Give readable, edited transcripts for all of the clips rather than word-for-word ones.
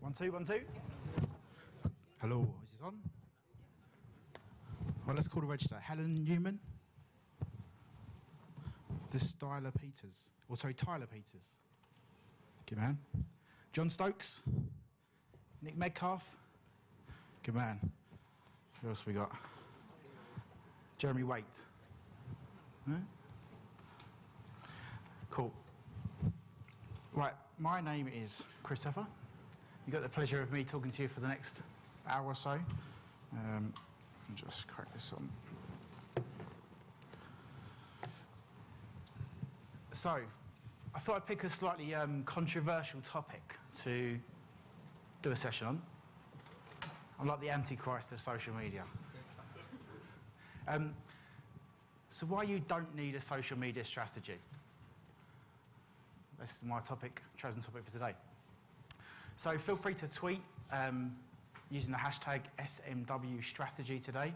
1, 2, 1, 2. Hello, is it on? Well, let's call the register. Helen Newman. Tyler Peters. Or sorry, Tyler Peters. Good man. John Stokes. Nick Metcalf. Good man. Who else we got? Jeremy Waite. Huh? Cool. Right, my name is Chris Heffer. You got the pleasure of me talking to you for the next hour or so. I'll just crack this on. So, I thought I'd pick a slightly controversial topic to do a session on. I'm like the Antichrist of social media. So why you don't need a social media strategy? This is my chosen topic for today. So feel free to tweet using the hashtag SMW strategy today.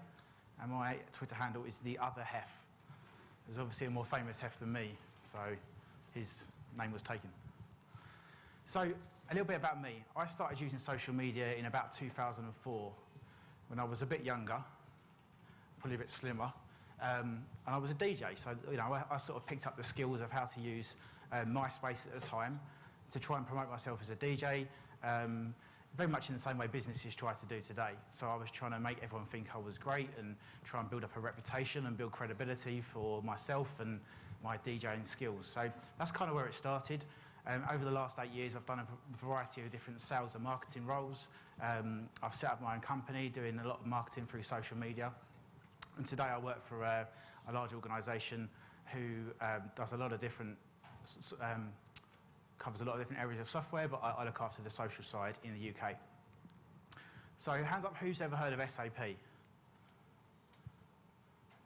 And my Twitter handle is the other Hef. There's obviously a more famous Hef than me, so his name was taken. So a little bit about me. I started using social media in about 2004 when I was a bit younger, probably a bit slimmer. And I was a DJ, so I sort of picked up the skills of how to use MySpace at the time to try and promote myself as a DJ, very much in the same way businesses try to do today. So I was trying to make everyone think I was great and try and build up a reputation and build credibility for myself and my DJing skills. So that's kind of where it started. Over the last 8 years, I've done a variety of different sales and marketing roles. I've set up my own company doing a lot of marketing through social media. And today I work for a large organisation who does a lot of different, covers a lot of different areas of software, but I look after the social side in the UK. So hands up, who's ever heard of SAP?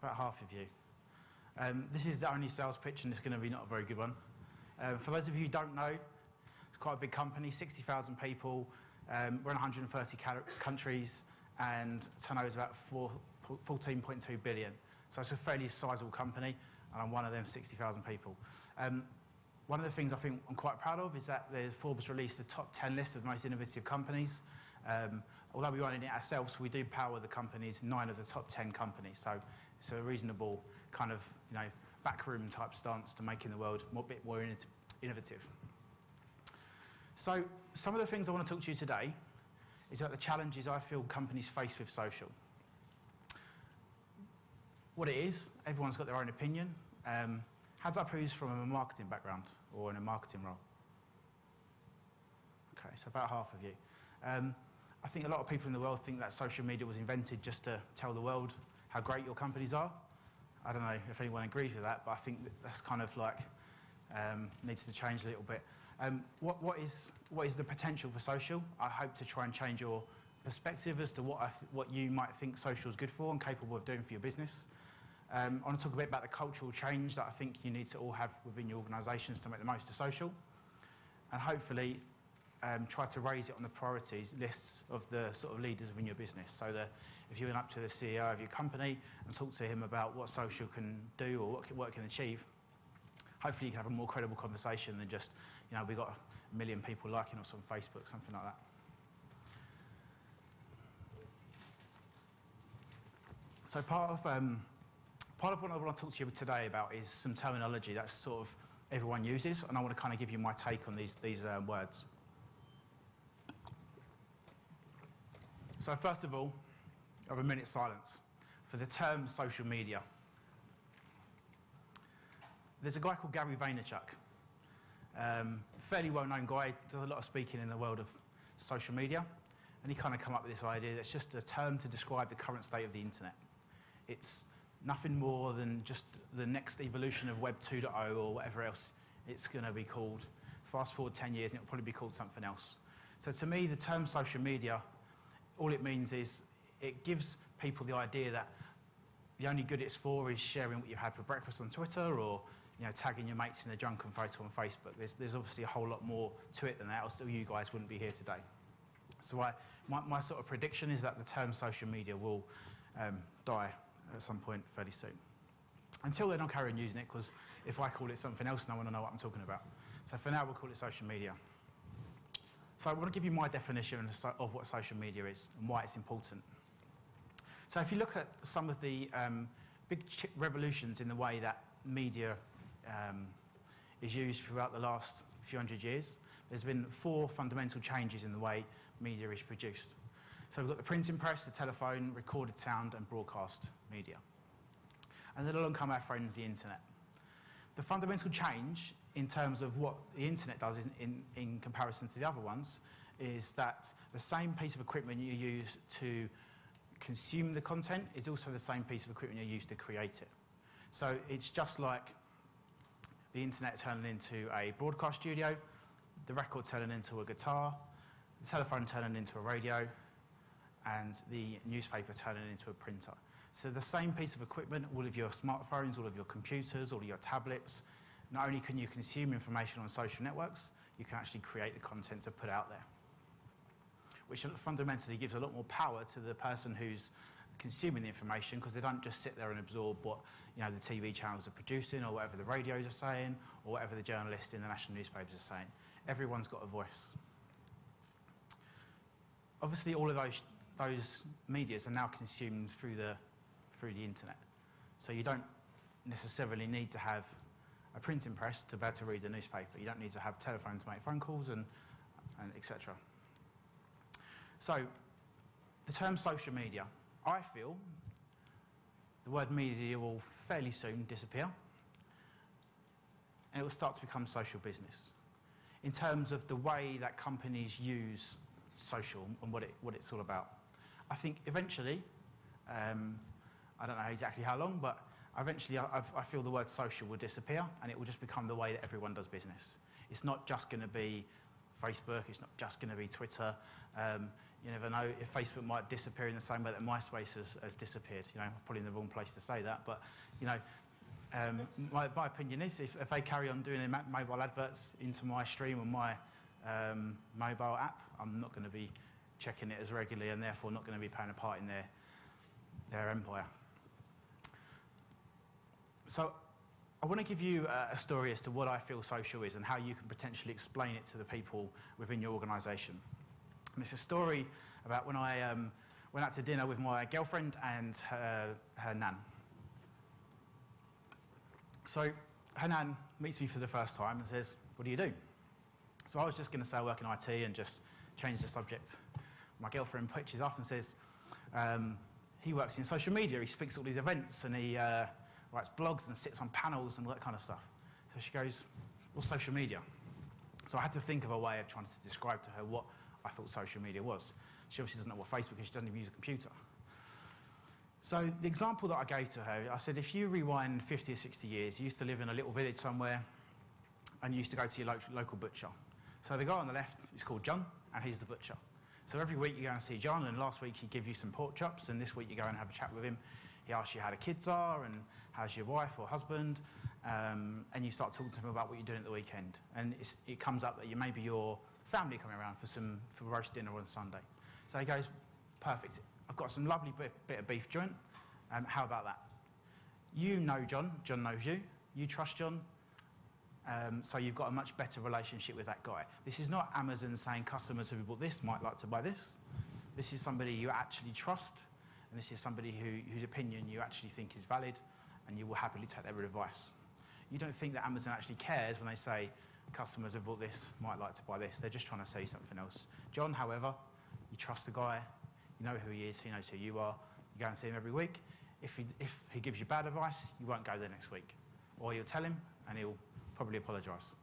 About half of you. This is the only sales pitch, and it's going to be not a very good one. For those of you who don't know, it's quite a big company, 60,000 people. We're in 130 countries, and turnover is about 14.2 billion. So it's a fairly sizable company, and I'm one of them 60,000 people. One of the things I think I'm quite proud of is that Forbes released the top 10 list of the most innovative companies. Although we run it ourselves, we do power the companies, 9 of the top 10 companies. So it's a reasonable kind of backroom type stance to making the world a bit more innovative. So some of the things I want to talk to you today is about the challenges I feel companies face with social. What it is, everyone's got their own opinion. Hands up who's from a marketing background or in a marketing role? Okay, so about half of you. I think a lot of people in the world think that social media was invented just to tell the world how great your companies are. I don't know if anyone agrees with that, but I think that's kind of like needs to change a little bit. What is the potential for social? I hope to try and change your perspective as to what you might think social is good for and capable of doing for your business. I want to talk a bit about the cultural change that I think you need to all have within your organisations to make the most of social, and hopefully try to raise it on the priorities lists of the sort of leaders within your business, so that if you went up to the CEO of your company and talk to him about what social can do or what it can achieve, hopefully you can have a more credible conversation than just, we've got 1 million people liking us on Facebook, something like that. So part of what I want to talk to you today about is some terminology that sort of everyone uses, and I want to kind of give you my take on these words. So first of all, I have a minute's silence for the term social media. There's a guy called Gary Vaynerchuk, fairly well-known guy, does a lot of speaking in the world of social media, and he kind of come up with this idea that's just a term to describe the current state of the internet. It's nothing more than just the next evolution of Web 2.0 or whatever else it's going to be called. Fast forward 10 years and it'll probably be called something else. So to me, the term social media, all it means is it gives people the idea that the only good it's for is sharing what you had for breakfast on Twitter or tagging your mates in a drunken photo on Facebook. There's obviously a whole lot more to it than that, or still you guys wouldn't be here today. So my sort of prediction is that the term social media will die at some point fairly soon. Until then, I'll carry on using it, because if I call it something else, no one will know what I'm talking about. So for now, we'll call it social media. So So I want to give you my definition of what social media is and why it's important. So if you look at some of the big revolutions in the way that media is used throughout the last few hundred years, there's been 4 fundamental changes in the way media is produced. So we've got the printing press, the telephone, recorded sound and broadcast media. And then along come our friends, the internet. The fundamental change in terms of what the internet does in comparison to the other ones is that the same piece of equipment you use to consume the content is also the same piece of equipment you use to create it. So it's just like the internet turning into a broadcast studio, the record turning into a guitar, the telephone turning into a radio, and the newspaper turning into a printer. So the same piece of equipment, all of your smartphones, all of your computers, all of your tablets, not only can you consume information on social networks, you can actually create the content to put out there, which fundamentally gives a lot more power to the person who's consuming the information, because they don't just sit there and absorb what the TV channels are producing, or whatever the radios are saying, or whatever the journalists in the national newspapers are saying. Everyone's got a voice. Obviously, all of those medias are now consumed through the internet. So you don't necessarily need to have a printing press to be able to read a newspaper. You don't need to have a telephone to make phone calls and etc. So the term social media, I feel the word media will fairly soon disappear, and it will start to become social business in terms of the way that companies use social and what it's all about. I think eventually, I don't know exactly how long, but eventually I feel the word social will disappear, and it will just become the way that everyone does business. It's not just going to be Facebook, it's not just going to be Twitter. You never know if Facebook might disappear in the same way that MySpace has disappeared. Probably in the wrong place to say that, but my opinion is if they carry on doing their mobile adverts into my stream on my mobile app, I'm not going to be checking it as regularly, and therefore not going to be playing a part in their empire. So I want to give you a story as to what I feel social is and how you can potentially explain it to the people within your organisation. And it's a story about when I went out to dinner with my girlfriend and her nan. So her nan meets me for the first time and says, "What do you do?" So I was just going to say I work in IT and just change the subject. My girlfriend pitches up and says, he works in social media, he speaks at all these events, and he writes blogs and sits on panels and all that kind of stuff. So she goes, "What's social media?" So I had to think of a way of trying to describe to her what I thought social media was. She obviously doesn't know what Facebook is, she doesn't even use a computer. So the example that I gave to her, I said, if you rewind 50 or 60 years, you used to live in a little village somewhere, and you used to go to your local butcher. So the guy on the left is called John, and he's the butcher. So every week you go and see John, and last week he gives you some pork chops, and this week you go and have a chat with him. He asks you how the kids are, and how's your wife or husband, and you start talking to him about what you're doing at the weekend. And it comes up that maybe your family coming around for roast dinner on Sunday. So he goes, "Perfect, I've got some lovely bit of beef joint, how about that?" You know John, John knows you, you trust John, so you've got a much better relationship with that guy. This is not Amazon saying customers who bought this might like to buy this. This is somebody you actually trust, and this is somebody whose opinion you actually think is valid, and you will happily take their advice. You don't think that Amazon actually cares when they say customers who bought this might like to buy this. They're just trying to sell you something else. John, however, you trust the guy, you know who he is, he knows who you are, you go and see him every week. If he gives you bad advice, you won't go there next week. Or you'll tell him, and he'll probably apologise.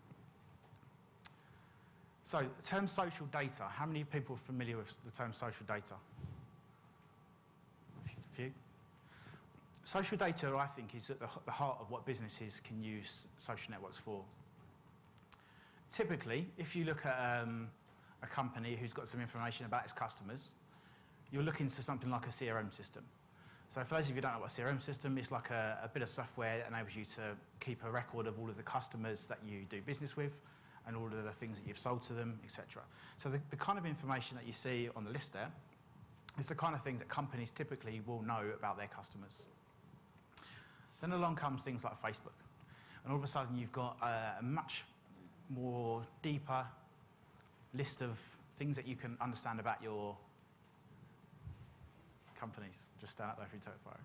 So, the term social data. How many people are familiar with the term social data? A few. Social data, I think, is at the heart of what businesses can use social networks for. Typically, if you look at a company who's got some information about its customers, you're looking to something like a CRM system. So for those of you who don't know what a CRM system is, like a bit of software that enables you to keep a record of all of the customers that you do business with and all of the things that you've sold to them, etc. So the kind of information that you see on the list there is the kind of things that companies typically will know about their customers. Then along comes things like Facebook. And all of a sudden you've got a much more deeper list of things that you can understand about your companies. Just stand up there if you take a photo.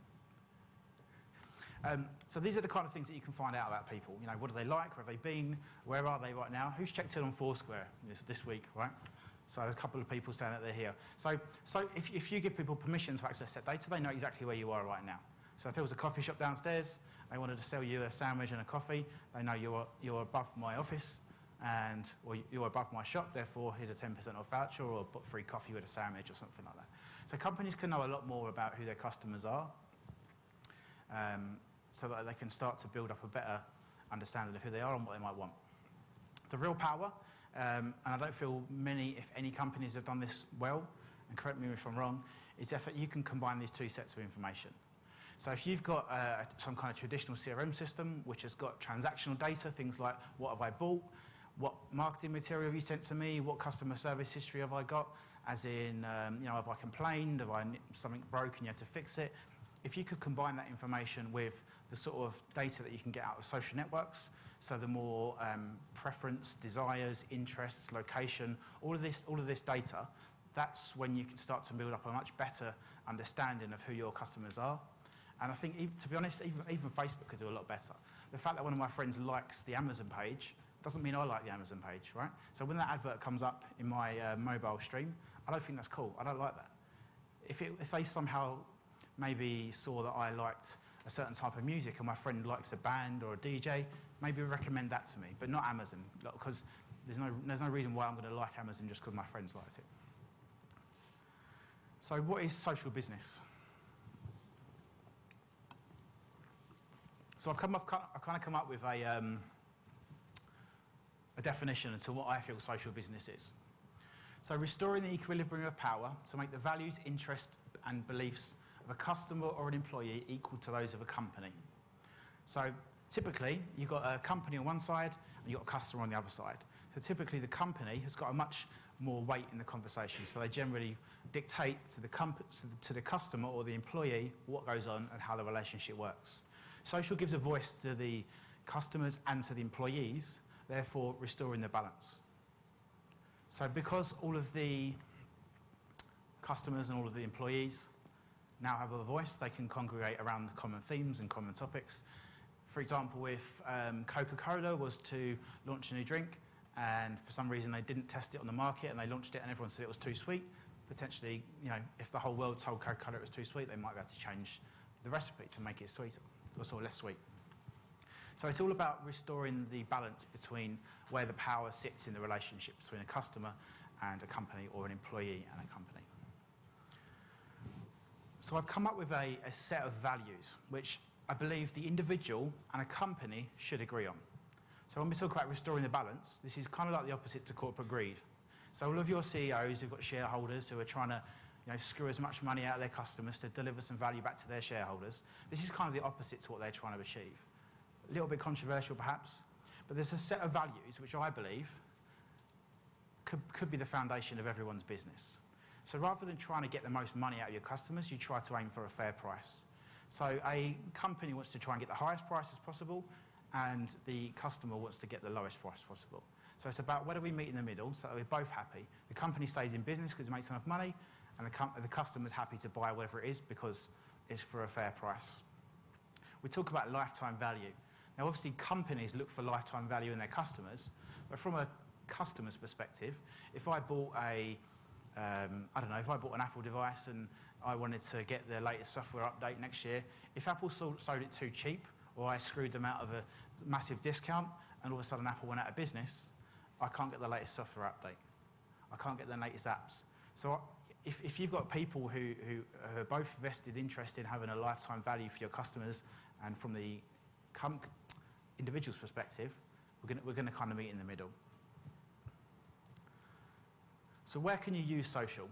So these are the kind of things that you can find out about people. You know, what do they like? Where have they been? Where are they right now? Who's checked in on Foursquare this week, right? So there's a couple of people saying that they're here. So if you give people permission to access that data, they know exactly where you are right now. So if there was a coffee shop downstairs, they wanted to sell you a sandwich and a coffee, they know you're above my office, or you're above my shop, therefore here's a 10% off voucher or a free coffee with a sandwich or something like that. So companies can know a lot more about who their customers are, so that they can start to build up a better understanding of who they are and what they might want. The real power, and I don't feel many, if any, companies have done this well, and correct me if I'm wrong, is that you can combine these two sets of information. So if you've got some kind of traditional CRM system which has got transactional data, things like what have I bought, what marketing material have you sent to me, what customer service history have I got, as in, have I complained, have something broken, you had to fix it. If you could combine that information with the sort of data that you can get out of social networks, so the more preference, desires, interests, location, all of this data, that's when you can start to build up a much better understanding of who your customers are. And I think, to be honest, even Facebook could do a lot better. The fact that one of my friends likes the Amazon page doesn't mean I like the Amazon page, right? So when that advert comes up in my mobile stream, I don't think that's cool. I don't like that. If they somehow maybe saw that I liked a certain type of music and my friend likes a band or a DJ, maybe recommend that to me, but not Amazon, because there's no reason why I'm going to like Amazon just because my friends liked it. So what is social business? So I've kind of come up with a definition as to what I feel social business is. So restoring the equilibrium of power to make the values, interests and beliefs of a customer or an employee equal to those of a company. So typically, you've got a company on one side and you've got a customer on the other side. So typically, the company has got a much more weight in the conversation. So they generally dictate to the customer or the employee what goes on and how the relationship works. Social gives a voice to the customers and to the employees, therefore restoring the balance. So because all of the customers and all of the employees now have a voice, they can congregate around common themes and common topics. For example, if Coca-Cola was to launch a new drink and for some reason they didn't test it on the market and they launched it and everyone said it was too sweet, potentially, if the whole world told Coca-Cola it was too sweet, they might be able to change the recipe to make it sweeter, or less sweet. So it's all about restoring the balance between where the power sits in the relationship between a customer and a company, or an employee and a company. So I've come up with a set of values which I believe the individual and a company should agree on. So when we talk about restoring the balance, this is kind of like the opposite to corporate greed. So all of your CEOs who've got shareholders who are trying to screw as much money out of their customers to deliver some value back to their shareholders, this is kind of the opposite to what they're trying to achieve. A little bit controversial perhaps, but there's a set of values which I believe could be the foundation of everyone's business. So rather than trying to get the most money out of your customers, you try to aim for a fair price. So a company wants to try and get the highest price as possible, and the customer wants to get the lowest price possible. So it's about where do we meet in the middle so that we're both happy. The company stays in business because it makes enough money, and the customer's happy to buy whatever it is because it's for a fair price. We talk about lifetime value. Now obviously companies look for lifetime value in their customers, but from a customer's perspective, if I bought if I bought an Apple device and I wanted to get the latest software update next year, if Apple sold it too cheap, or I screwed them out of a massive discount, and all of a sudden Apple went out of business, I can't get the latest software update. I can't get the latest apps. So if you've got people who are both vested interest in having a lifetime value for your customers, and from the individual's perspective, we're going to kind of meet in the middle. So where can you use social?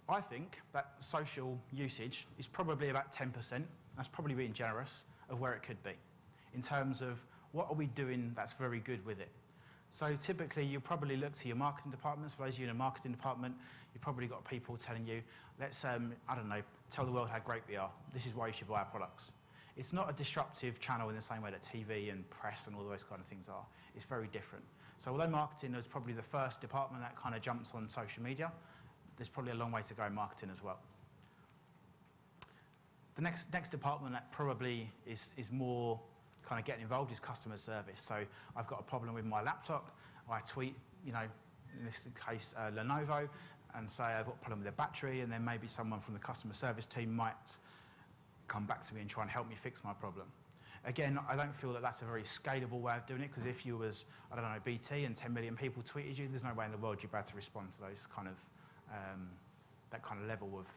I think that social usage is probably about 10%, that's probably being generous, of where it could be, in terms of what are we doing that's very good with it. So typically you probably look to your marketing departments. For those of you in a marketing department, you've probably got people telling you, let's, tell the world how great we are. This is why you should buy our products. It's not a disruptive channel in the same way that TV and press and all those kind of things are. It's very different. So although marketing is probably the first department that kind of jumps on social media, there's probably a long way to go in marketing as well. The next department that probably is more kind of getting involved is customer service. So I've got a problem with my laptop. I tweet, you know, in this case, Lenovo, and say I've got a problem with the battery, and then maybe someone from the customer service team might come back to me and try and help me fix my problem. Again, I don't feel that that's a very scalable way of doing it, because if you was, I don't know, BT and 10 million people tweeted you, there's no way in the world you'd be able to respond to those kind of, that kind of level of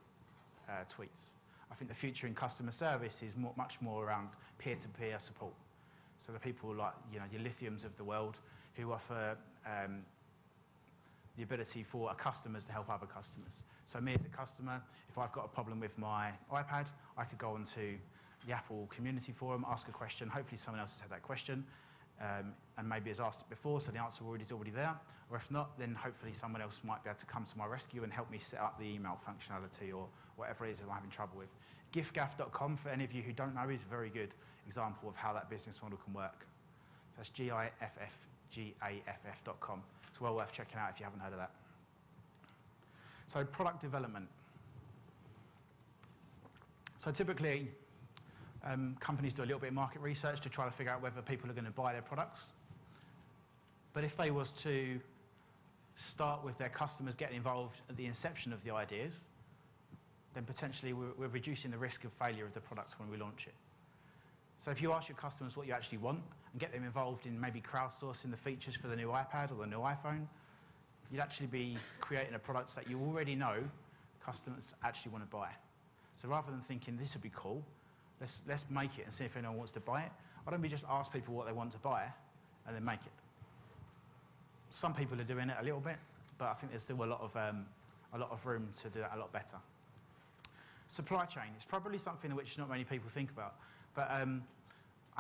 tweets. I think the future in customer service is much more around peer-to-peer support. So the people like, you know, your Lithiums of the world who offer the ability for our customers to help other customers. So me as a customer, if I've got a problem with my iPad, I could go onto the Apple community forum, ask a question, hopefully someone else has had that question, and maybe has asked it before, so the answer is already there. Or if not, then hopefully someone else might be able to come to my rescue and help me set up the email functionality or whatever it is that I'm having trouble with. giffgaff.com, for any of you who don't know, is a very good example of how that business model can work. So that's giffgaff.com. It's well worth checking out if you haven't heard of that. So product development. So typically, companies do a little bit of market research to try to figure out whether people are going to buy their products. But if they was to start with their customers getting involved at the inception of the ideas, then potentially we're reducing the risk of failure of the product when we launch it. So if you ask your customers what you actually want and get them involved in maybe crowdsourcing the features for the new iPad or the new iPhone, you'd actually be creating a product that you already know customers actually want to buy. So rather than thinking this would be cool, let's make it and see if anyone wants to buy it, why don't we just ask people what they want to buy and then make it? Some people are doing it a little bit, but I think there's still a lot of room to do that a lot better. Supply chain is probably something which not many people think about, but I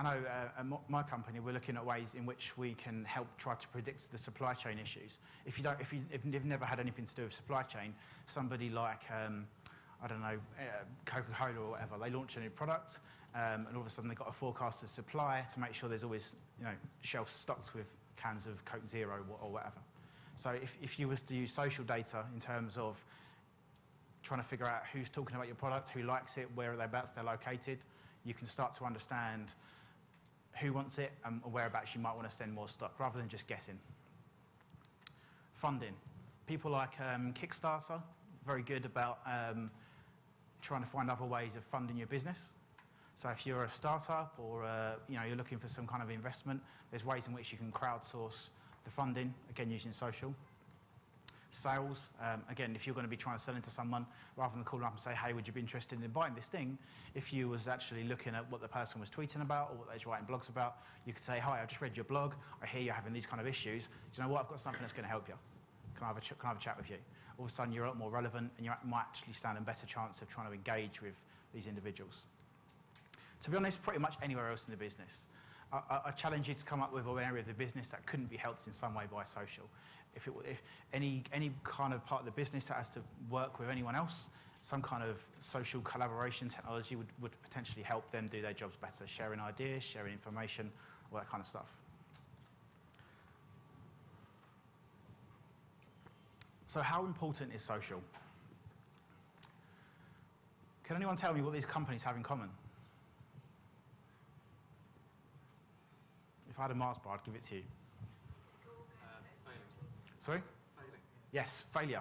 know at my company we're looking at ways in which we can help try to predict the supply chain issues. If you've never had anything to do with supply chain, somebody like I don't know, Coca-Cola or whatever, they launch a new product, and all of a sudden they've got a forecasted supply to make sure there's always, you know, shelves stocked with cans of Coke Zero or whatever. So if you was to use social data in terms of trying to figure out who's talking about your product, who likes it, whereabouts they're located, you can start to understand who wants it and whereabouts you might want to send more stock, rather than just guessing. Funding. People like Kickstarter, very good about trying to find other ways of funding your business. So if you're a startup or you know, you're looking for some kind of investment, there's ways in which you can crowdsource the funding, again using social. Sales, again, if you're going to be trying to sell into someone, rather than call them up and say, hey, would you be interested in buying this thing? If you was actually looking at what the person was tweeting about or what they're writing blogs about, you could say, hi, I just read your blog, I hear you're having these kind of issues. Do you know what, I've got something that's going to help you. Can I have a chat with you? All of a sudden, you're a lot more relevant and you might actually stand a better chance of trying to engage with these individuals. To be honest, pretty much anywhere else in the business. I challenge you to come up with an area of the business that couldn't be helped in some way by social. If any kind of part of the business that has to work with anyone else, some kind of social collaboration technology would potentially help them do their jobs better, sharing ideas, sharing information, all that kind of stuff. So how important is social? Can anyone tell me what these companies have in common? If I had a Mars bar, I'd give it to you. Failure. Sorry? Failing. Yes, failure.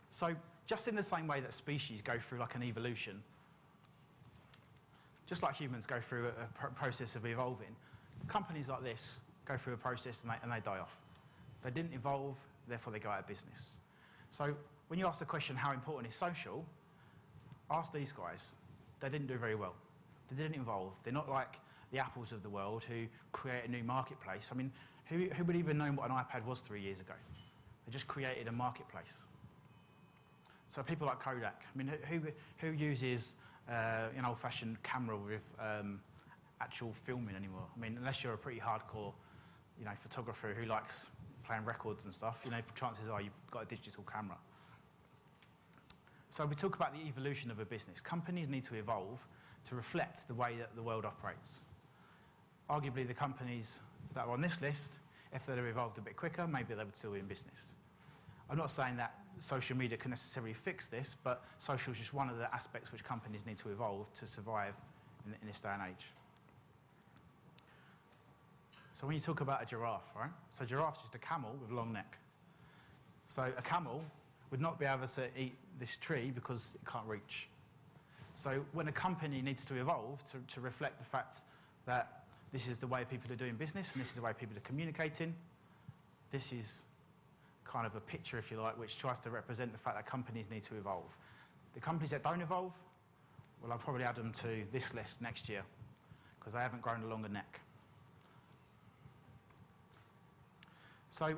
So just in the same way that species go through like an evolution, just like humans go through a process of evolving, companies like this go through a process and they die off. They didn't evolve, therefore they go out of business. So when you ask the question, how important is social, ask these guys. They didn't do very well. They didn't evolve. They're not like the Apples of the world who create a new marketplace. I mean, who would even know what an iPad was 3 years ago? They just created a marketplace. So people like Kodak, I mean, who uses an old-fashioned camera with actual filming anymore? I mean, unless you're a pretty hardcore, you know, photographer who likes playing records and stuff, you know, chances are you've got a digital camera. So we talk about the evolution of a business. Companies need to evolve to reflect the way that the world operates. Arguably, the companies that are on this list, if they'd have evolved a bit quicker, maybe they would still be in business. I'm not saying that social media can necessarily fix this, but social is just one of the aspects which companies need to evolve to survive in this day and age. So when you talk about a giraffe, right? So a giraffe's just a camel with a long neck. So a camel would not be able to eat this tree because it can't reach. So when a company needs to evolve to reflect the fact that this is the way people are doing business and this is the way people are communicating, this is kind of a picture, if you like, which tries to represent the fact that companies need to evolve. The companies that don't evolve, well, I'll probably add them to this list next year because they haven't grown a longer neck. So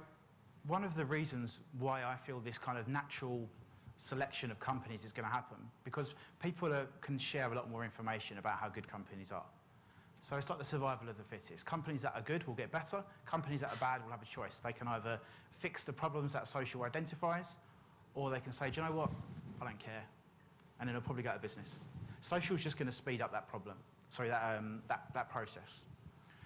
one of the reasons why I feel this kind of natural selection of companies is going to happen, because people can share a lot more information about how good companies are. So it's like the survival of the fittest. Companies that are good will get better. Companies that are bad will have a choice. They can either fix the problems that social identifies, or they can say, do you know what? I don't care. And then they'll probably go out of business. Social is just going to speed up that problem. Sorry, that process.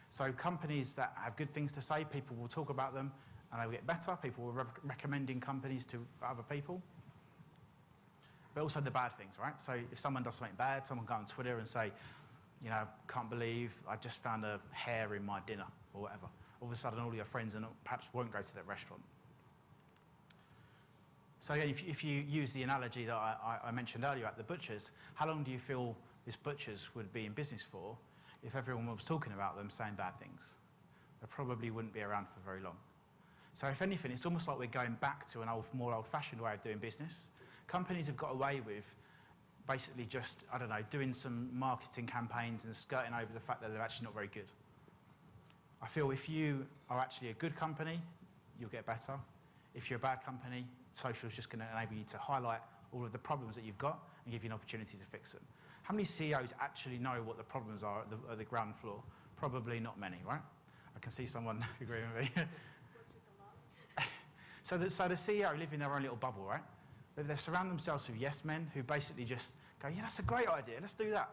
So companies that have good things to say, people will talk about them, and they will get better. People will recommending companies to other people. But also the bad things, right? So if someone does something bad, someone go on Twitter and say, you know, can't believe I just found a hair in my dinner or whatever. All of a sudden, all your friends perhaps won't go to that restaurant. So again, if you use the analogy that I mentioned earlier at the butchers, how long do you feel this butchers would be in business for if everyone was talking about them saying bad things? They probably wouldn't be around for very long. So if anything, it's almost like we're going back to more old-fashioned way of doing business. Companies have got away with basically just, I don't know, doing some marketing campaigns and skirting over the fact that they're actually not very good. I feel if you are actually a good company, you'll get better. If you're a bad company, social is just going to enable you to highlight all of the problems that you've got and give you an opportunity to fix them. How many CEOs actually know what the problems are at the ground floor? Probably not many, right? I can see someone agreeing with me. So the CEO live in their own little bubble, right? They surround themselves with yes men who basically just go, yeah, that's a great idea, let's do that.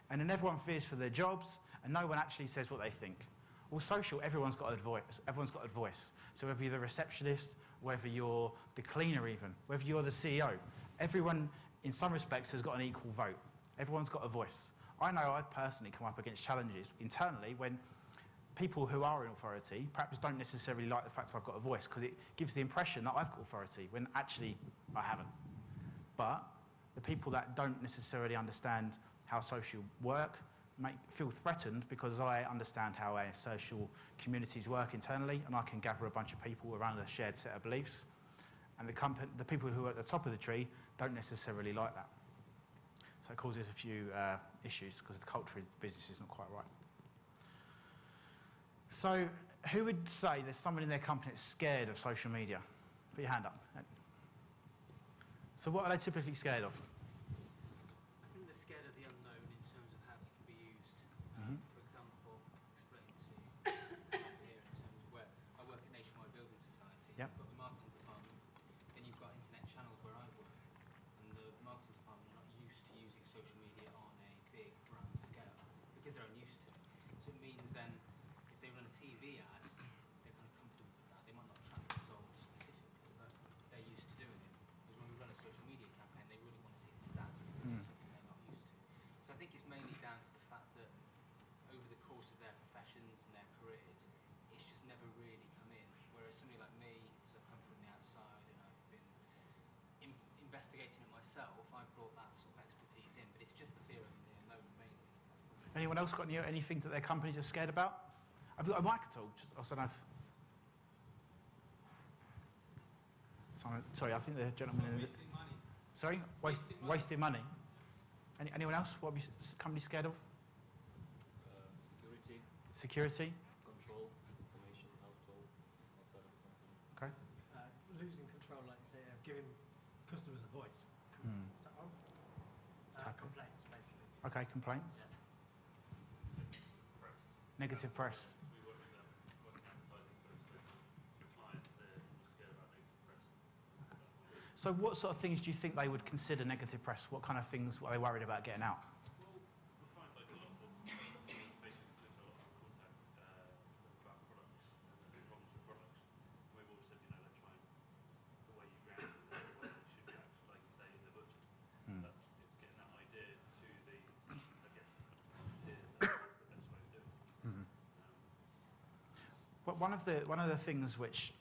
And then everyone fears for their jobs, and no one actually says what they think. Well, social, everyone's got a voice. Everyone's got a voice. So whether you're the receptionist, whether you're the cleaner even, whether you're the CEO, everyone, in some respects, has got an equal vote. Everyone's got a voice. I know I've personally come up against challenges internally when people who are in authority perhaps don't necessarily like the fact I've got a voice because it gives the impression that I've got authority when actually I haven't. But the people that don't necessarily understand how social work feel threatened because I understand how our social communities work internally and I can gather a bunch of people around a shared set of beliefs. And the people who are at the top of the tree don't necessarily like that. So it causes a few issues because the culture of the business is not quite right. So who would say there's someone in their company that's scared of social media? Put your hand up. So what are they typically scared of? I think they're scared of the unknown in terms of how it can be used. For example, explain to here in terms of where I work at Nationwide Building Society. Yep. You've got the marketing department, then you've got internet channels where I work, and the marketing department are not used to using social media on a big brand scale because they're unused to it. So it means then if they run a TV ad, they're kind of comfortable with that. They might not track results specifically, but they're used to doing it. Because when we run a social media campaign, they really want to see the stats because it's something they're not used to. So I think it's mainly down to the fact that over the course of their professions and their careers, it's just never really come in. Whereas somebody like me, because I've come from the outside and I've been investigating it myself, I've brought that sort of expertise in. But it's just the fear of the unknown mainly. Anyone else got any things that their companies are scared about? Have you got a mic at all? Sorry, I think the gentleman in the... Wasting money. Sorry? Wasting money. Anyone else? What are companies scared of? Security, Security? control, information, outflow outside of the company. Okay. Losing control, like you say, giving customers a voice. Is that wrong? Tackle. Complaints, basically. Okay, complaints. Negative press. We work with them working advertising for clients, they're scared about negative press. So what sort of things do you think they would consider negative press? What kind of things were they worried about getting out? Well, we find like a lot of facing into a lot of contact about products and problems with products. And we've always said, you know, they try and the way you react to them, the way you should react, like you say, in the butchers. But it's getting that idea to the, I guess, volunteers. That's the best way of doing it. But one of the things which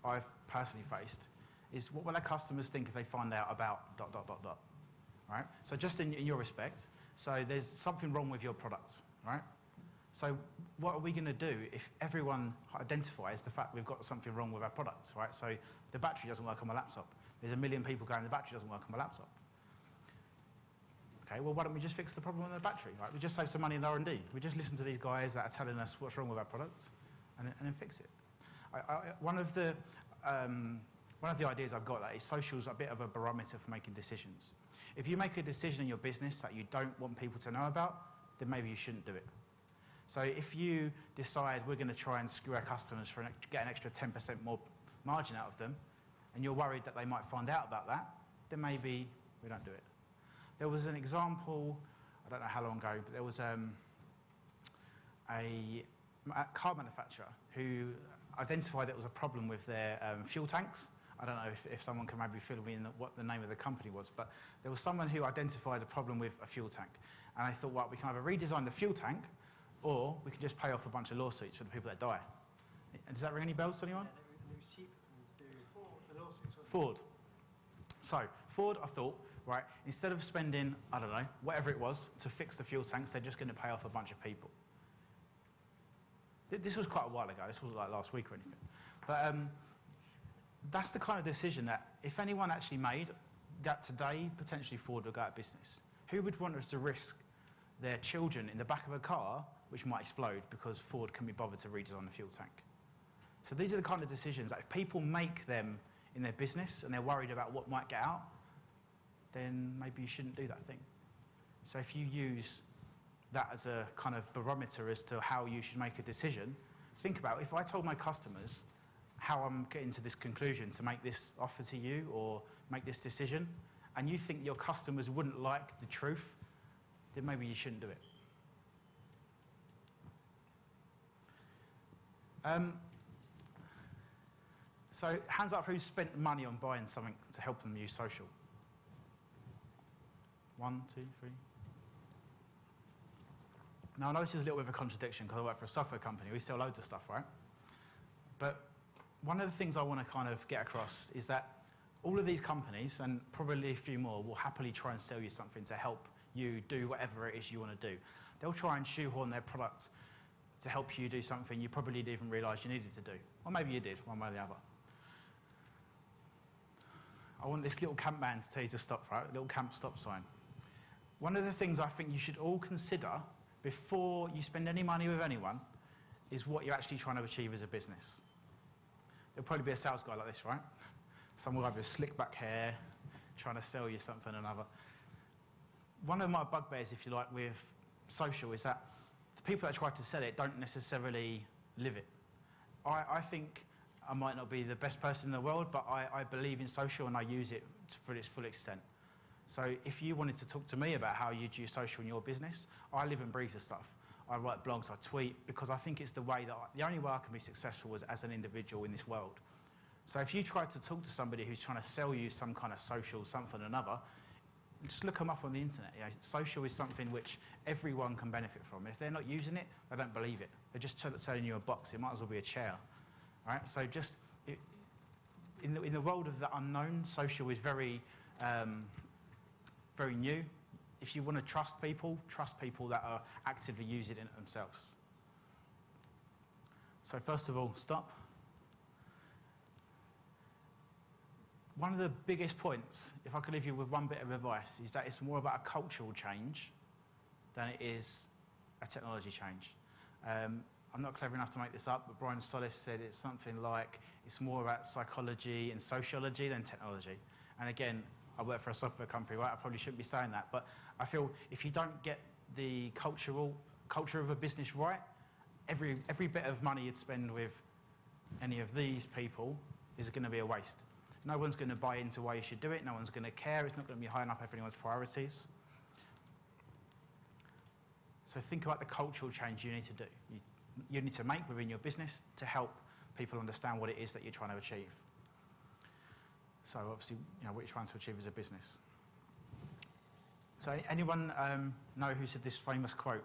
I've personally faced is what will our customers think if they find out about ... Right? So just in your respect, so there's something wrong with your product, right? So what are we going to do if everyone identifies the fact we've got something wrong with our product, right? So the battery doesn't work on my laptop. There's a million people going, the battery doesn't work on my laptop. Okay, well, why don't we just fix the problem on the battery, right? We just save some money in R&D. We just listen to these guys that are telling us what's wrong with our product and then fix it. One of the ideas I've got that is social's a bit of a barometer for making decisions. If you make a decision in your business that you don't want people to know about, then maybe you shouldn't do it. So if you decide we're going to try and screw our customers for get an extra 10% more margin out of them, and you're worried that they might find out about that, then maybe we don't do it. There was an example, I don't know how long ago, but there was a car manufacturer who identified there was a problem with their fuel tanks. I don't know if someone can maybe fill me in what the name of the company was, but there was someone who identified a problem with a fuel tank. And I thought, well, we can either redesign the fuel tank, or we can just pay off a bunch of lawsuits for the people that die. Does that ring any bells to anyone? Yeah, it was cheaper for them to do the lawsuits, wasn't Ford. So, Ford, I thought, right, instead of spending, I don't know, whatever it was, to fix the fuel tanks, they're just going to pay off a bunch of people. This was quite a while ago. This wasn't like last week or anything. But that's the kind of decision that if anyone actually made, that today, potentially Ford would go out of business. Who would want us to risk their children in the back of a car which might explode because Ford can be bothered to redesign the fuel tank? So these are the kind of decisions that if people make them in their business and they're worried about what might get out, then maybe you shouldn't do that thing. So if you use that as a kind of barometer as to how you should make a decision, think about if I told my customers how I'm getting to this conclusion to make this offer to you or make this decision, and you think your customers wouldn't like the truth, then maybe you shouldn't do it. So hands up who's spent money on buying something to help them use social? 1, 2, 3. Now, I know this is a little bit of a contradiction because I work for a software company. We sell loads of stuff, right? But one of the things I want to kind of get across is that all of these companies, and probably a few more, will happily try and sell you something to help you do whatever it is you want to do. They'll try and shoehorn their product to help you do something you probably didn't even realise you needed to do. Or maybe you did, one way or the other. I want this little camp man to tell you to stop, right? A little camp stop sign. One of the things I think you should all consider before you spend any money with anyone is what you're actually trying to achieve as a business. There'll probably be a sales guy like this, right? Someone with slick back hair, trying to sell you something or another. One of my bugbears, if you like, with social is that the people that try to sell it don't necessarily live it. I think I might not be the best person in the world, but I believe in social and I use it for its full extent. So if you wanted to talk to me about how you'd use social in your business, I live and breathe the stuff. I write blogs, I tweet, because I think it's the way that the only way I can be successful is as an individual in this world. So if you try to talk to somebody who's trying to sell you some kind of social something or another, just look them up on the internet. You know, social is something which everyone can benefit from. If they're not using it, they don't believe it. They're just selling you a box. It might as well be a chair. Right? So just in the world of the unknown, social is very, very new. If you want to trust people that are actively using it themselves. So first of all, stop. One of the biggest points, if I could leave you with one bit of advice, is that it's more about a cultural change than it is a technology change. I'm not clever enough to make this up, but Brian Solis said it's something like it's more about psychology and sociology than technology. And again, I work for a software company, right? I probably shouldn't be saying that, but I feel if you don't get the culture of a business right, every bit of money you'd spend with any of these people is going to be a waste. No one's going to buy into why you should do it. No one's going to care. It's not going to be high enough everyone's priorities. So think about the cultural change you need to do. You need to make within your business to help people understand what it is that you're trying to achieve. So obviously, what you're trying to achieve as a business. So anyone know who said this famous quote?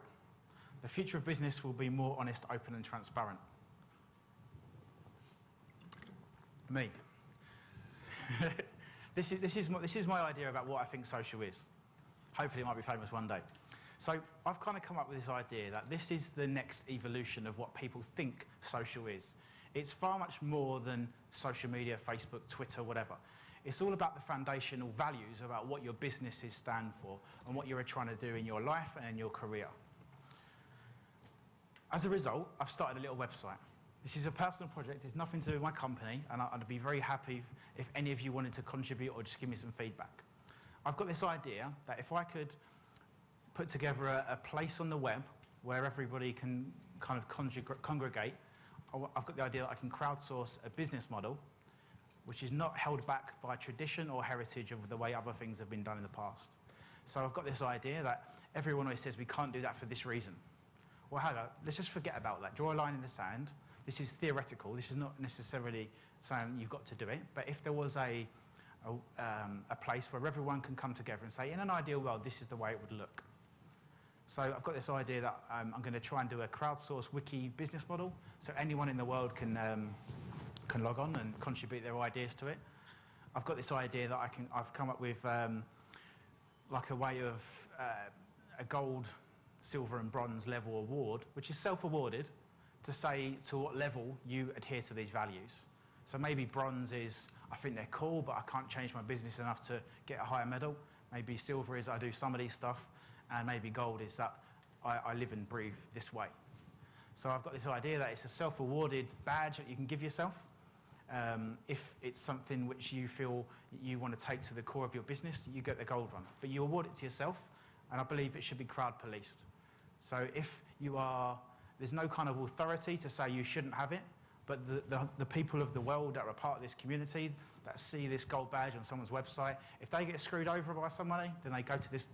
The future of business will be more honest, open and transparent. Me. This is my idea about what I think social is. Hopefully it might be famous one day. So I've kind of come up with this idea that this is the next evolution of what people think social is. It's far much more than social media, Facebook, Twitter, whatever. It's all about the foundational values about what your businesses stand for and what you're trying to do in your life and in your career. As a result, I've started a little website. This is a personal project. It's nothing to do with my company, and I'd be very happy if any of you wanted to contribute or just give me some feedback. I've got this idea that if I could put together a place on the web where everybody can kind of congregate, I've got the idea that I can crowdsource a business model which is not held back by tradition or heritage of the way other things have been done in the past. So I've got this idea that everyone always says we can't do that for this reason. Well, hang on, let's just forget about that. Draw a line in the sand. This is theoretical. This is not necessarily saying you've got to do it. But if there was a place where everyone can come together and say, in an ideal world, this is the way it would look. So I've got this idea that I'm going to try and do a crowdsourced wiki business model, so anyone in the world can log on and contribute their ideas to it. I've got this idea that I've come up with like a way of a gold, silver and bronze level award, which is self-awarded, to say to what level you adhere to these values. So maybe bronze is, I think they're cool, but I can't change my business enough to get a higher medal. Maybe silver is I do some of these stuff, and maybe gold is that I live and breathe this way. So I've got this idea that it's a self-awarded badge that you can give yourself. If it's something which you feel you want to take to the core of your business, you get the gold one. But you award it to yourself, and I believe it should be crowd policed. So if you are, there's no kind of authority to say you shouldn't have it, but the people of the world that are a part of this community that see this gold badge on someone's website, if they get screwed over by somebody, then they go to this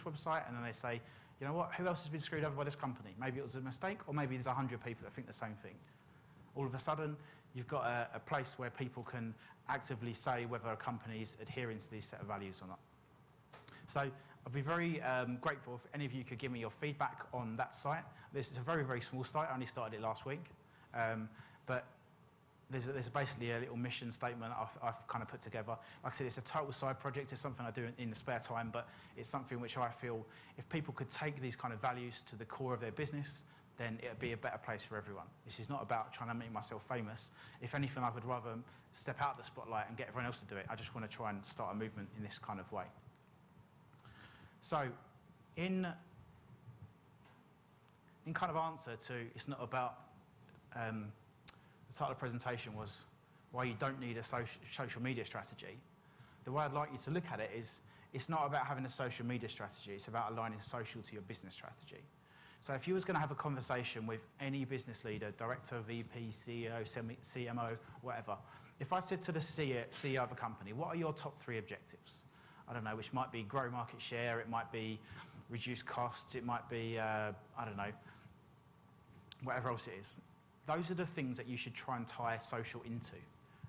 website and then they say, you know what, who else has been screwed over by this company? Maybe it was a mistake, or maybe there's 100 people that think the same thing. All of a sudden, you've got a place where people can actively say whether a company is adhering to these set of values or not. So I'd be very grateful if any of you could give me your feedback on that site. This is a very, very small site. I only started it last week. But there's basically a little mission statement I've kind of put together. Like I said, it's a total side project. It's something I do in the spare time, but it's something which I feel if people could take these kind of values to the core of their business, then it would be a better place for everyone. This is not about trying to make myself famous. If anything, I would rather step out the spotlight and get everyone else to do it. I just want to try and start a movement in this kind of way. So, in kind of answer to, it's not about, the title of the presentation was why you don't need a social media strategy. The way I'd like you to look at it is, it's not about having a social media strategy, it's about aligning social to your business strategy. So if you was going to have a conversation with any business leader, director, VP, CEO, CMO, whatever, if I said to the CEO of a company, what are your top 3 objectives? I don't know, which might be grow market share, it might be reduce costs, it might be, I don't know, whatever else it is. Those are the things that you should try and tie social into.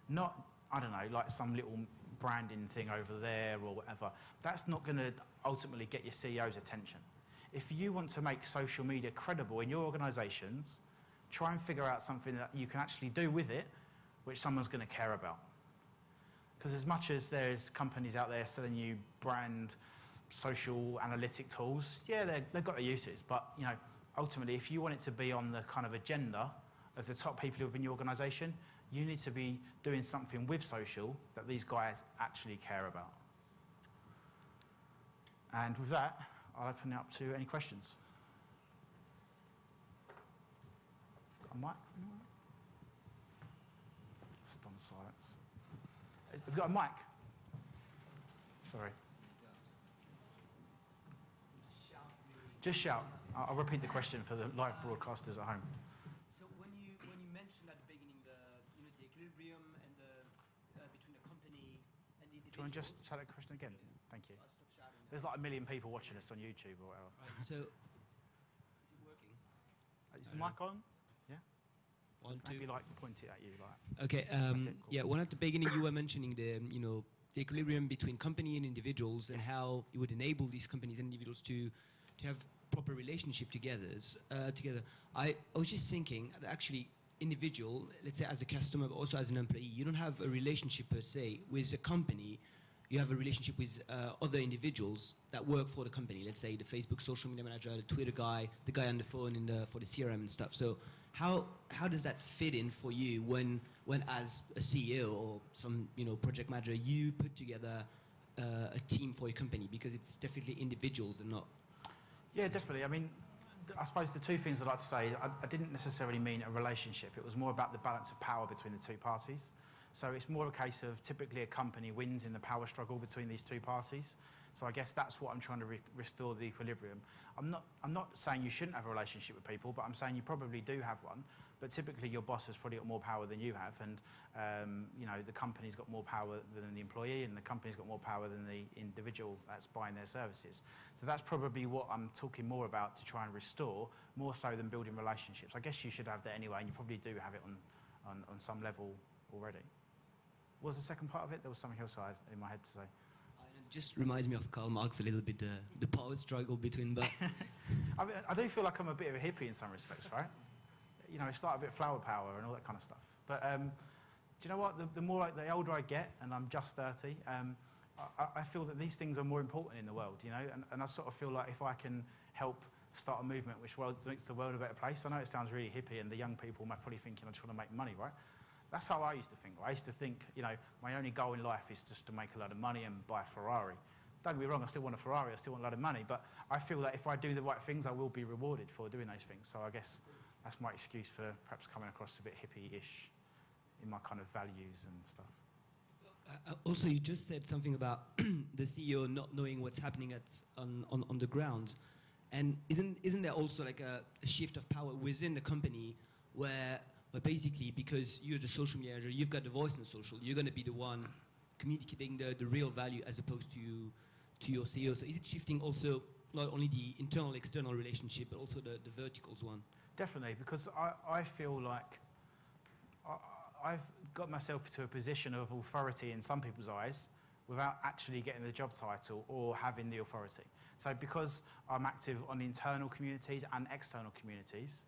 Not, I don't know, like some little branding thing over there or whatever. That's not going to ultimately get your CEO's attention. If you want to make social media credible in your organisations, try and figure out something that you can actually do with it, which someone's going to care about. Because as much as there's companies out there selling you brand, social, analytic tools, yeah, they've got their uses. But, you know, ultimately, if you want it to be on the kind of agenda of the top people within your organisation, you need to be doing something with social that these guys actually care about. And with that, I'll open it up to any questions. Got a mic? Stunned silence. Have you got a mic? Sorry. Just shout. I'll repeat the question for the live broadcasters at home. So when you mentioned at the beginning the equilibrium and between the company Do you want to just say that question again? Thank you. There's like 1 million people watching us on YouTube or whatever. Right, so, is it working? Is the mic on? Yeah? One, two. Maybe like point it at you like. Okay. That's it, cool. Yeah. One at the beginning, you were mentioning the the equilibrium between company and individuals, and Yes. how you would enable these companies and individuals to have proper relationship together. I was just thinking that actually individual, let's say as a customer, but also as an employee, you don't have a relationship per se with a company. You have a relationship with other individuals that work for the company. Let's say the Facebook social media manager, the Twitter guy, the guy on the phone for the CRM and stuff. So how does that fit in for you when as a CEO or some project manager, you put together a team for your company, because it's definitely individuals and not. Yeah, definitely. I mean, I suppose the two things I'd like to say, I didn't necessarily mean a relationship. It was more about the balance of power between the two parties. So it's more a case of typically a company wins in the power struggle between these two parties. So I guess that's what I'm trying to restore the equilibrium. I'm not saying you shouldn't have a relationship with people, but I'm saying you probably do have one. But typically your boss has probably got more power than you have, and the company's got more power than the employee, and the company's got more power than the individual that's buying their services. So that's probably what I'm talking more about, to try and restore, more so than building relationships. I guess you should have that anyway, and you probably do have it on some level already. What was the second part of it? There was something else I had in my head to say. It just reminds me of Karl Marx a little bit, the power struggle between. But I mean, I do feel like I'm a bit of a hippie in some respects, right? It's like a bit flower power and all that kind of stuff. But do you know what? The older I get, and I'm just 30, I feel that these things are more important in the world, and I sort of feel like if I can help start a movement which makes the world a better place. I know it sounds really hippie, and the young people might probably thinking I'm trying to make money, right? That's how I used to think. I used to think, my only goal in life is just to make a lot of money and buy a Ferrari. Don't get me wrong, I still want a Ferrari, I still want a lot of money, but I feel that if I do the right things, I will be rewarded for doing those things. So I guess that's my excuse for perhaps coming across a bit hippie-ish in my kind of values and stuff. Also, you just said something about the CEO not knowing what's happening on the ground. And isn't there also like a shift of power within the company where basically, because you're the social manager, you've got the voice in social, you're going to be the one communicating the real value as opposed to your CEO. So is it shifting also not only the internal-external relationship, but also the verticals one? Definitely, because I feel like I've got myself to a position of authority in some people's eyes without actually getting the job title or having the authority. So because I'm active on internal communities and external communities,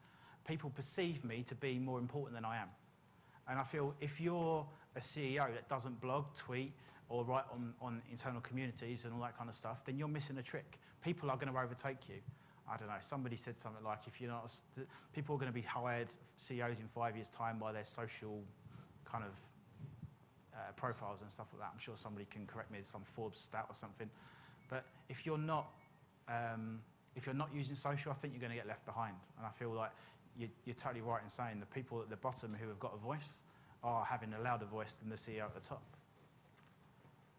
people perceive me to be more important than I am. And I feel if you're a CEO that doesn't blog, tweet, or write on internal communities and all that kind of stuff, then you're missing a trick. People are going to overtake you. I don't know, somebody said something like, if you're not, people are going to be hired CEOs in 5 years' time by their social kind of profiles and stuff like that. I'm sure somebody can correct me, some Forbes stat or something. But if you're not using social, I think you're going to get left behind. And I feel like you're totally right in saying the people at the bottom who have got a voice are having a louder voice than the CEO at the top.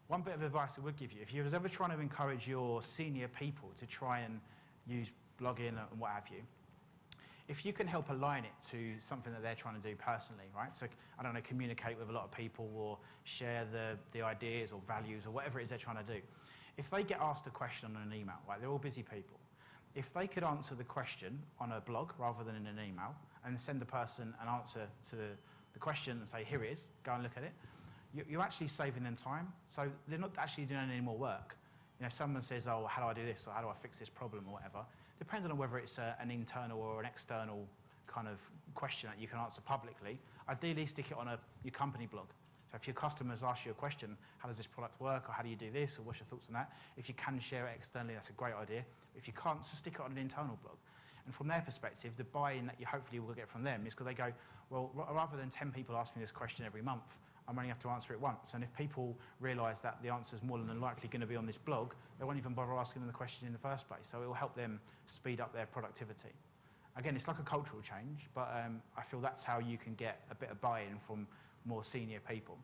One bit of advice I would give you, if you was ever trying to encourage your senior people to try and use blogging and what have you, if you can help align it to something that they're trying to do personally, right? So, I don't know, communicate with a lot of people or share the ideas or values or whatever it is they're trying to do. If they get asked a question on an email, right, they're all busy people. If they could answer the question on a blog rather than in an email and send the person an answer to the question and say, here it is, go and look at it, you're actually saving them time. So they're not actually doing any more work. Someone says, oh, how do I do this or how do I fix this problem or whatever, depending on whether it's an internal or an external kind of question that you can answer publicly, ideally stick it on your company blog. So if your customers ask you a question, how does this product work, or how do you do this, or what's your thoughts on that? If you can share it externally, that's a great idea. If you can't, just stick it on an internal blog. And from their perspective, the buy-in that you hopefully will get from them is because they go, well, rather than 10 people ask me this question every month, I'm only have to answer it once. And if people realise that the answer is more than likely going to be on this blog, they won't even bother asking them the question in the first place. So it will help them speed up their productivity. Again, it's like a cultural change, but I feel that's how you can get a bit of buy-in from more senior people.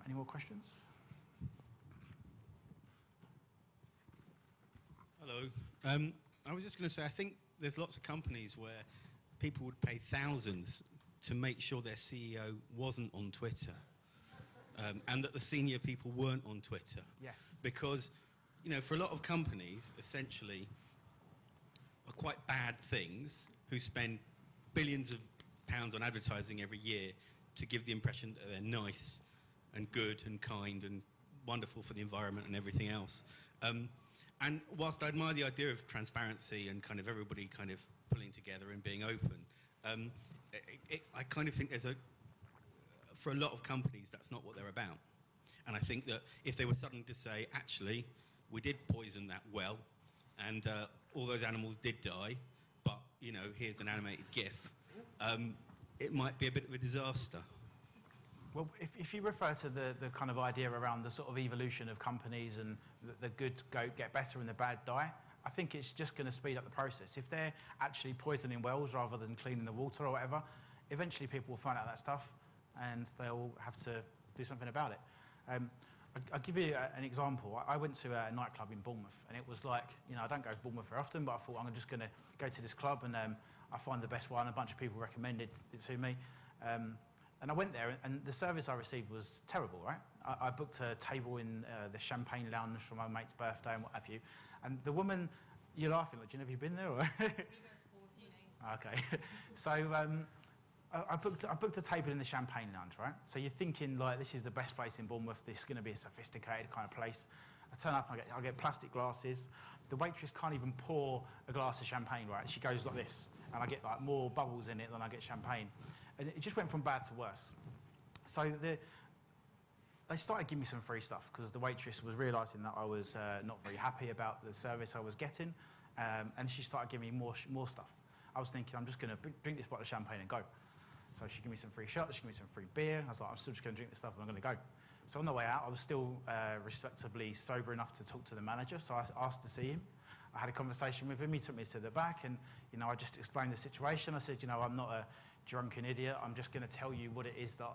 Any more questions? Hello. I was just going to say, I think there's lots of companies where people would pay thousands to make sure their CEO wasn't on Twitter. and that the senior people weren't on Twitter. Yes. Because, you know, for a lot of companies, essentially, are quite bad things who spend billions of pounds on advertising every year to give the impression that they're nice and good and kind and wonderful for the environment and everything else. And whilst I admire the idea of transparency and kind of everybody kind of pulling together and being open, I kind of think for a lot of companies, that's not what they're about. And I think that if they were suddenly to say, actually, we did poison that well, and all those animals did die, but, you know, here's an animated GIF, it might be a bit of a disaster. Well, if you refer to the kind of idea around the sort of evolution of companies and the good get better and the bad die, I think it's just going to speed up the process. If they're actually poisoning wells rather than cleaning the water or whatever, eventually people will find out that stuff and they'll have to do something about it. I'll give you an example. I went to a nightclub in Bournemouth, and it was like, you know, I don't go to Bournemouth very often, but I thought I'm just going to go to this club, and I find the best one. A bunch of people recommended it to me. And I went there, and the service I received was terrible, right? I booked a table in the Champagne Lounge for my mate's birthday and what have you. And the woman, you're laughing, like, have you been there? Or? Okay. So I booked a table in the Champagne Lounge, right? So you're thinking, like, this is the best place in Bournemouth. This is going to be a sophisticated kind of place. I turn up, I get plastic glasses. The waitress can't even pour a glass of champagne, right? She goes like this, and I get, like, more bubbles in it than I get champagne. And it just went from bad to worse. So they started giving me some free stuff because the waitress was realising that I was not very happy about the service I was getting, and she started giving me more stuff. I was thinking, I'm just going to drink this bottle of champagne and go. So she gave me some free shots, she gave me some free beer. I was like, I'm still just going to drink this stuff and I'm going to go. So on the way out, I was still respectably sober enough to talk to the manager, so I asked to see him. I had a conversation with him. He took me to the back, and, you know, I just explained the situation. I said, you know, I'm not a drunken idiot. I'm just going to tell you what it is that,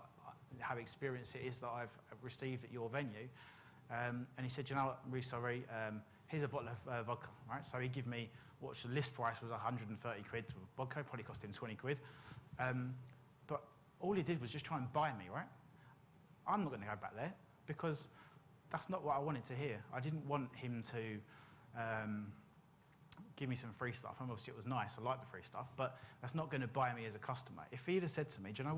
how experienced it is that I've received at your venue. And he said, you know what, I'm really sorry. Here's a bottle of vodka, right? So he gave me what the list price was 130 quid. Vodka probably cost him 20 quid. But all he did was just try and buy me, right? I'm not going to go back there because that's not what I wanted to hear. I didn't want him to give me some free stuff. And obviously it was nice, I liked the free stuff, but that's not going to buy me as a customer. If he'd have said to me, do you know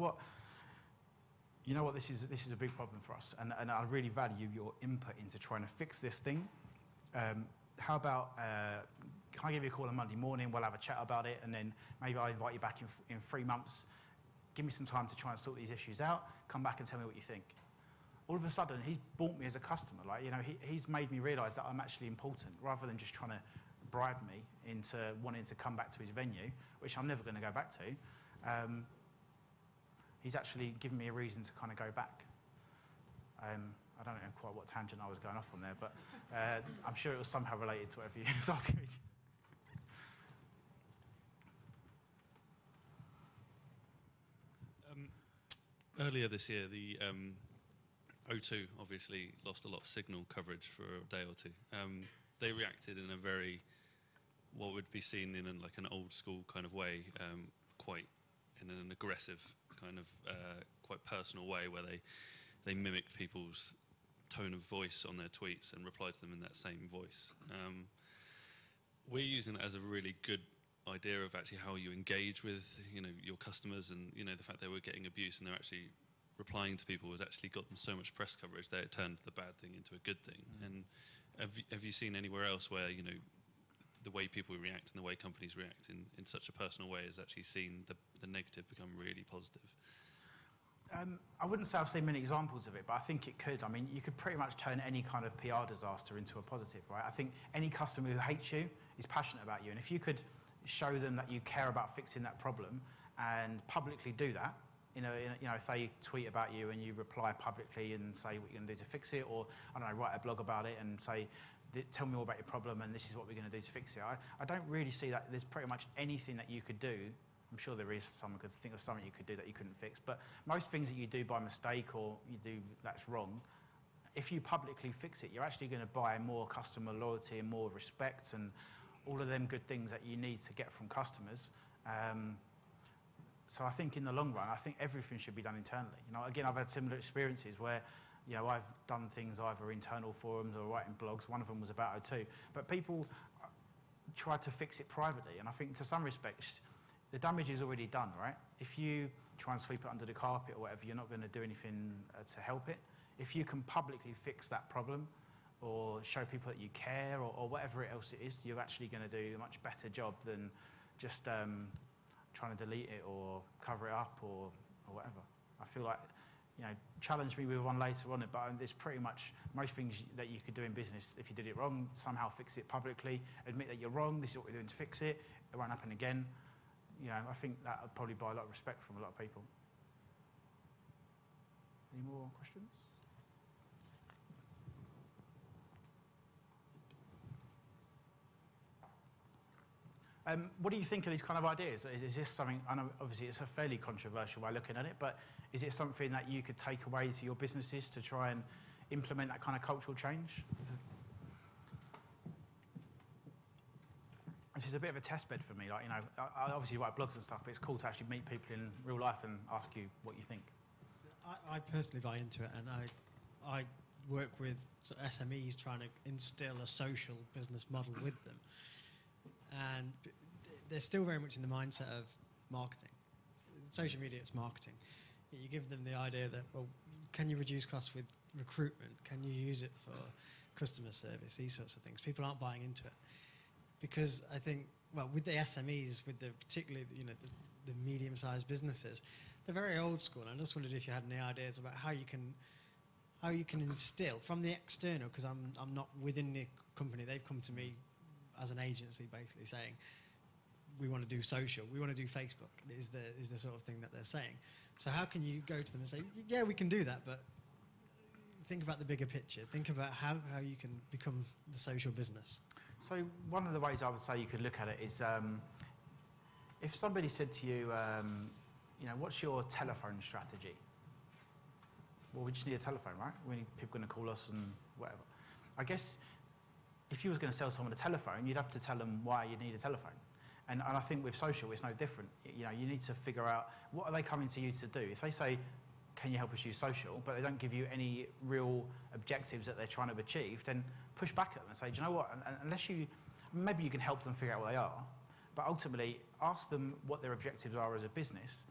what, this is a big problem for us, and I really value your input into trying to fix this thing. How about, can I give you a call on Monday morning, we'll have a chat about it, and then maybe I'll invite you back in 3 months, give me some time to try and sort these issues out, come back and tell me what you think. All of a sudden, he's bought me as a customer. Like, you know, he's made me realise that I'm actually important, rather than just trying to bribe me into wanting to come back to his venue, which I'm never going to go back to. He's actually given me a reason to kind of go back. I don't know quite what tangent I was going off on there, but I'm sure it was somehow related to whatever you was asking me. Earlier this year, the O2 obviously lost a lot of signal coverage for a day or two. They reacted in a very, what would be seen in like an old school kind of way, quite in an aggressive kind of quite personal way, where they mimicked people's tone of voice on their tweets and replied to them in that same voice. We're using that as a really good idea of actually how you engage with, you know, your customers, and, you know, the fact they were getting abuse and they're actually replying to people has actually gotten so much press coverage that it turned the bad thing into a good thing. And have you seen anywhere else where, you know, the way people react and the way companies react in such a personal way has actually seen the negative become really positive? I wouldn't say I've seen many examples of it, but I think it could. I mean, you could pretty much turn any kind of PR disaster into a positive, right? I think any customer who hates you is passionate about you, and if you could show them that you care about fixing that problem and publicly do that, you know, if they tweet about you and you reply publicly and say what you're going to do to fix it, or, I don't know, write a blog about it and say, tell me more about your problem and this is what we're going to do to fix it. I don't really see that there's pretty much anything that you could do. I'm sure there is, someone could think of something you could do that you couldn't fix, but most things that you do by mistake or you do that's wrong, if you publicly fix it, you're actually going to buy more customer loyalty and more respect and all of them good things that you need to get from customers. So I think in the long run, I think everything should be done internally. You know, again, I've had similar experiences where You know, I've done things either internal forums or writing blogs. One of them was about O2. But people try to fix it privately. And I think to some respects, the damage is already done, right? If you try and sweep it under the carpet or whatever, you're not going to do anything to help it. If you can publicly fix that problem or show people that you care or whatever else it is, you're actually going to do a much better job than just trying to delete it or cover it up or whatever. I feel like, you know, challenge me with one later on it, but there's pretty much most things that you could do in business. If you did it wrong, somehow fix it publicly, admit that you're wrong, this is what we're doing to fix it, it won't happen again. You know, I think that would probably buy a lot of respect from a lot of people. Any more questions? What do you think of these kind of ideas? Is this something, I know obviously it's a fairly controversial way of looking at it, but is it something that you could take away to your businesses to try and implement that kind of cultural change? This is a bit of a test bed for me. Like, you know, I obviously write blogs and stuff, but it's cool to actually meet people in real life and ask you what you think. I personally buy into it, and I work with sort of SMEs trying to instill a social business model with them. And they're still very much in the mindset of marketing. Social media, it's marketing. You give them the idea that, well, can you reduce costs with recruitment? Can you use it for customer service? These sorts of things. People aren't buying into it. Because I think, well, with the SMEs, with the particularly, you know, the medium-sized businesses, they're very old school. And I just wondered if you had any ideas about how you can instill from the external, because I'm not within the company. They've come to me as an agency, basically saying, we want to do social, we want to do Facebook, is the sort of thing that they're saying. So how can you go to them and say, yeah, we can do that, but think about the bigger picture. Think about how you can become the social business. So one of the ways I would say you could look at it is if somebody said to you, you know, what's your telephone strategy? Well, we just need a telephone, right? We need people going to call us and whatever. I guess if you was going to sell someone a telephone, you'd have to tell them why you need a telephone. And I think with social, it's no different. You know, you need to figure out what are they coming to you to do. If they say, can you help us use social, but they don't give you any real objectives that they're trying to achieve, then push back at them and say, do you know what, unless you, maybe you can help them figure out what they are, but ultimately ask them what their objectives are as a business.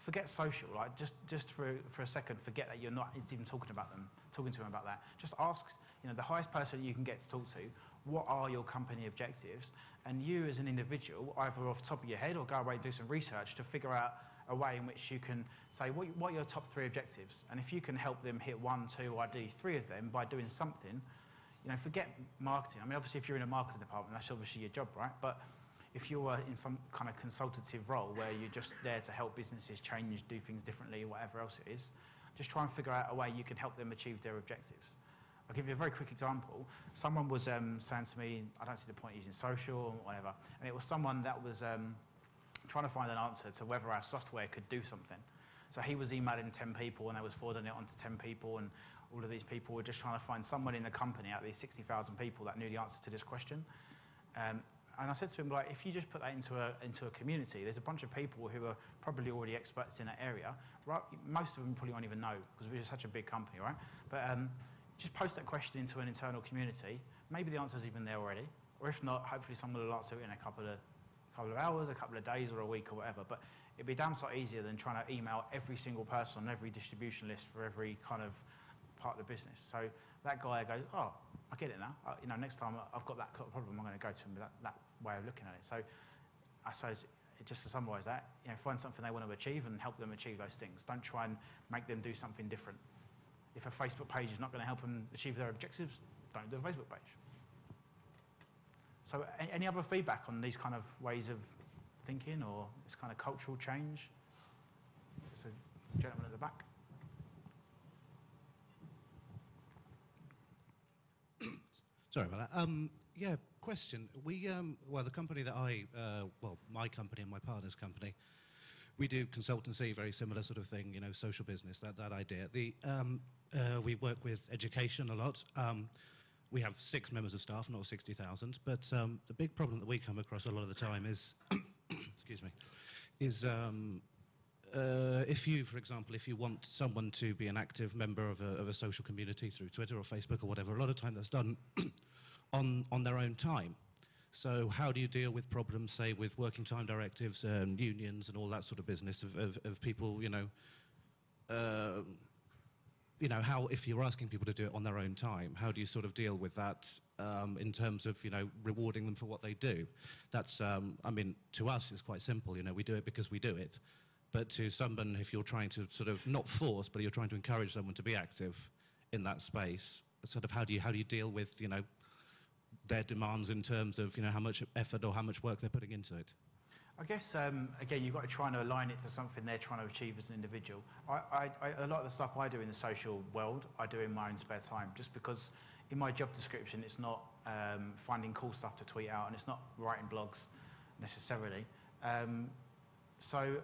Forget social, like just for a second, forget that you're not even talking to them about that. Just ask, you know, the highest person you can get to talk to, what are your company objectives? And you as an individual, either off the top of your head or go away and do some research to figure out a way in which you can say, what are your top 3 objectives? And if you can help them hit 1, 2, or ideally 3 of them by doing something, you know, forget marketing. I mean, obviously, if you're in a marketing department, that's obviously your job, right? But if you're in some kind of consultative role where you're just there to help businesses change, do things differently, whatever else it is, just try and figure out a way you can help them achieve their objectives. I'll give you a very quick example. Someone was saying to me, I don't see the point using social or whatever, and it was someone that was trying to find an answer to whether our software could do something. So he was emailing 10 people and they was forwarding it on to 10 people, and all of these people were just trying to find someone in the company out of these 60,000 people that knew the answer to this question. And I said to him, like, if you just put that into a community, there's a bunch of people who are probably already experts in that area. Right? Most of them probably won't even know because we're just such a big company, right? But just post that question into an internal community. Maybe the answer's even there already. Or if not, hopefully someone will answer it in a couple of hours, a couple of days, or a week, or whatever. But it'd be damn sight easier than trying to email every single person on every distribution list for every kind of part of the business. So that guy goes, oh, I get it now. You know, next time I've got that problem, I'm going to go to him with that way of looking at it. So I suppose, just to summarise that, you know, find something they want to achieve and help them achieve those things. Don't try and make them do something different. If a Facebook page is not going to help them achieve their objectives, don't do a Facebook page. So any other feedback on these kind of ways of thinking or this kind of cultural change? So, gentleman at the back. Sorry about that. Yeah, question. We, well, the company that my company and my partner's company, we do consultancy, very similar sort of thing, you know, social business, that idea. We work with education a lot. We have 6 members of staff, not 60,000. But the big problem that we come across a lot of the time is, excuse me, is if you, for example, if you want someone to be an active member of a social community through Twitter or Facebook or whatever, a lot of time that's done on their own time. So how do you deal with problems, say, with working time directives and unions and all that sort of business of people, how, if you're asking people to do it on their own time, how do you sort of deal with that in terms of, rewarding them for what they do? That's, to us, it's quite simple. We do it because we do it. But to someone, if you're trying to sort of not force, but you're trying to encourage someone to be active in that space, sort of how do you deal with, their demands in terms of, how much effort or how much work they're putting into it? I guess, again, you've got to try and align it to something they're trying to achieve as an individual. A lot of the stuff I do in the social world, I do in my own spare time, just because in my job description, it's not finding cool stuff to tweet out, and it's not writing blogs necessarily. So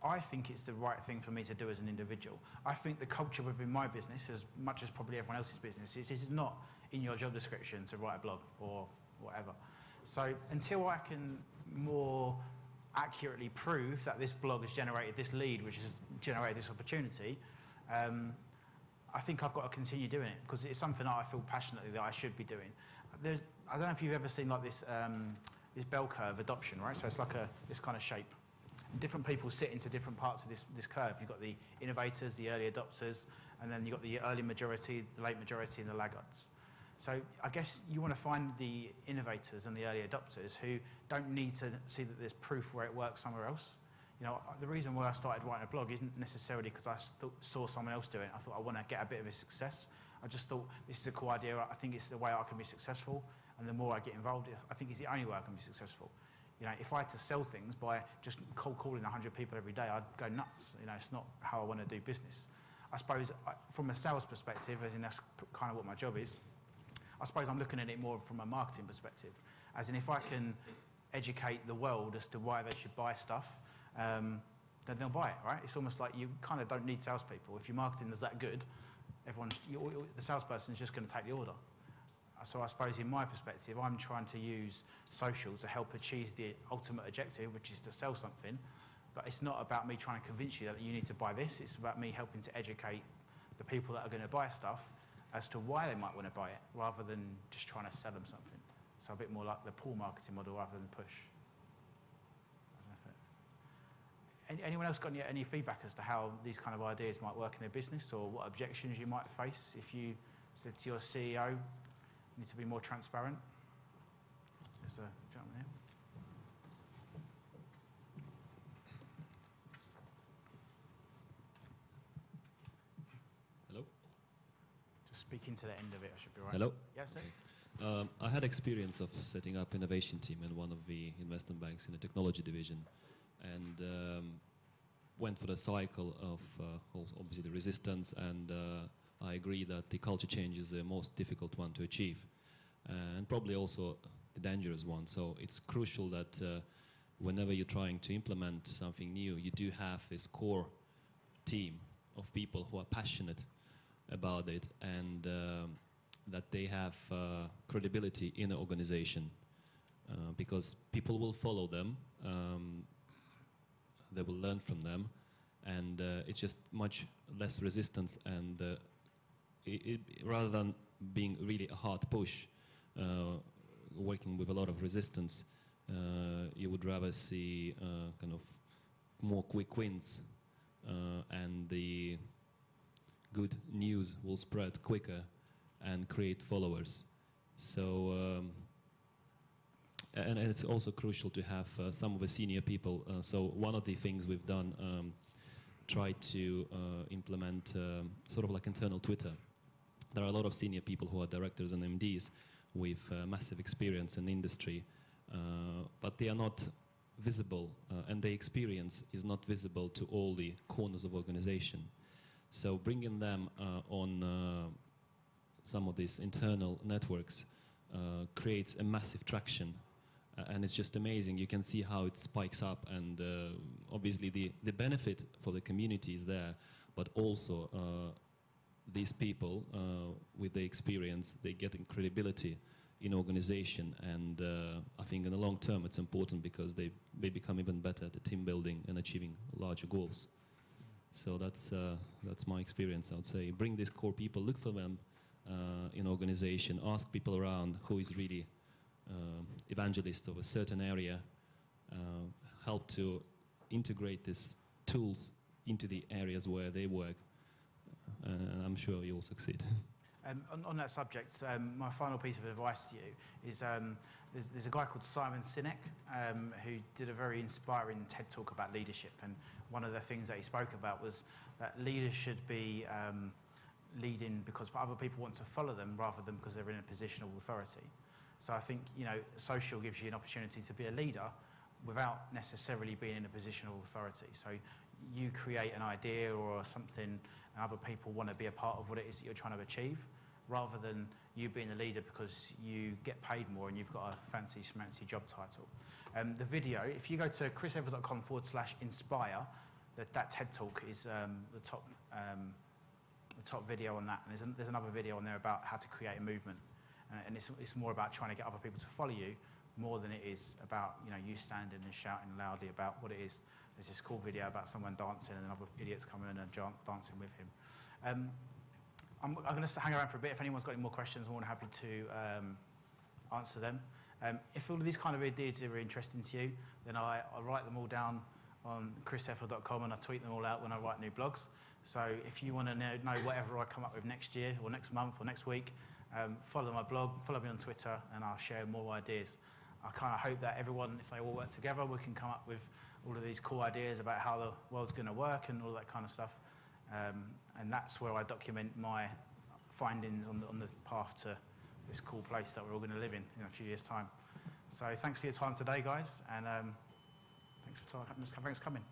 I think it's the right thing for me to do as an individual. I think the culture within my business, as much as probably everyone else's business, is not in your job description to write a blog or whatever. So until I can more accurately prove that this blog has generated this lead, which has generated this opportunity, I think I've got to continue doing it, because it's something that I feel passionately that I should be doing. I don't know if you've ever seen like this bell curve adoption, right? So it's like this kind of shape. And different people sit into different parts of this curve. You've got the innovators, the early adopters, and then you've got the early majority, the late majority, and the laggards. So I guess you want to find the innovators and the early adopters who don't need to see that there's proof where it works somewhere else. The reason why I started writing a blog isn't necessarily because I saw someone else do it. I thought I want to get a bit of a success. I just thought this is a cool idea. I think it's the way I can be successful. And the more I get involved, I think it's the only way I can be successful. If I had to sell things by just cold calling 100 people every day, I'd go nuts. It's not how I want to do business. I suppose from a sales perspective, as in that's kind of what my job is, I suppose I'm looking at it more from a marketing perspective. As in, if I can educate the world as to why they should buy stuff, then they'll buy it, right? It's almost like you kind of don't need salespeople. If your marketing is that good, the salesperson is just going to take the order. So I suppose in my perspective, I'm trying to use social to help achieve the ultimate objective, which is to sell something. But it's not about me trying to convince you that you need to buy this. It's about me helping to educate the people that are going to buy stuff as to why they might want to buy it, rather than just trying to sell them something. So a bit more like the pull marketing model rather than the push. Anyone else got any feedback as to how these kind of ideas might work in their business, or what objections you might face if you said to your CEO, you need to be more transparent? There's a gentleman here. Hello? Just speaking to the end of it, I should be right. Hello? Yes, sir? I had experience of setting up innovation team in one of the investment banks in the technology division, and went for the cycle of obviously the resistance, and I agree that the culture change is the most difficult one to achieve, and probably also the dangerous one. So it's crucial that whenever you're trying to implement something new, you do have this core team of people who are passionate about it, and that they have credibility in the organization, because people will follow them, they will learn from them, and it's just much less resistance, and rather than being really a hard push, working with a lot of resistance, you would rather see kind of more quick wins, and the good news will spread quicker and create followers. So, and it's also crucial to have some of the senior people. So one of the things we've done, tried to implement sort of like internal Twitter. There are a lot of senior people who are directors and MDs with massive experience in the industry, but they are not visible, and their experience is not visible to all the corners of organization. So bringing them on some of these internal networks creates a massive traction, and it's just amazing. You can see how it spikes up, and obviously the benefit for the community is there, but also these people with the experience, they get credibility in organization, and I think in the long term it's important because they become even better at the team building and achieving larger goals. So that's my experience. I would say bring these core people, look for them in organization, ask people around who is really evangelist of a certain area, help to integrate these tools into the areas where they work, and I'm sure you'll succeed. On that subject, my final piece of advice to you is there's a guy called Simon Sinek who did a very inspiring TED talk about leadership, and one of the things that he spoke about was that leaders should be leading because other people want to follow them rather than because they're in a position of authority. So I think, you know, social gives you an opportunity to be a leader without necessarily being in a position of authority. So you create an idea or something and other people want to be a part of what it is that you're trying to achieve, rather than you being a leader because you get paid more and you've got a fancy schmancy job title. The video, if you go to chrisheffer.com/inspire, that TED talk is the top video on that. And there's another video on there about how to create a movement. And it's more about trying to get other people to follow you more than it is about, you know, you standing and shouting loudly about what it is. There's this cool video about someone dancing and other idiots coming in and dancing with him. I'm going to hang around for a bit. If anyone's got any more questions, I'm more than happy to answer them. If all of these kind of ideas are interesting to you, then I write them all down on chrisheffer.com and I tweet them all out when I write new blogs. So if you want to know whatever I come up with next year or next month or next week, follow my blog, follow me on Twitter, and I'll share more ideas. I kind of hope that everyone, if they all work together, we can come up with all of these cool ideas about how the world's going to work and all that kind of stuff. And that's where I document my findings on the path to this cool place that we're all going to live in a few years' time. So thanks for your time today, guys, and thanks for coming.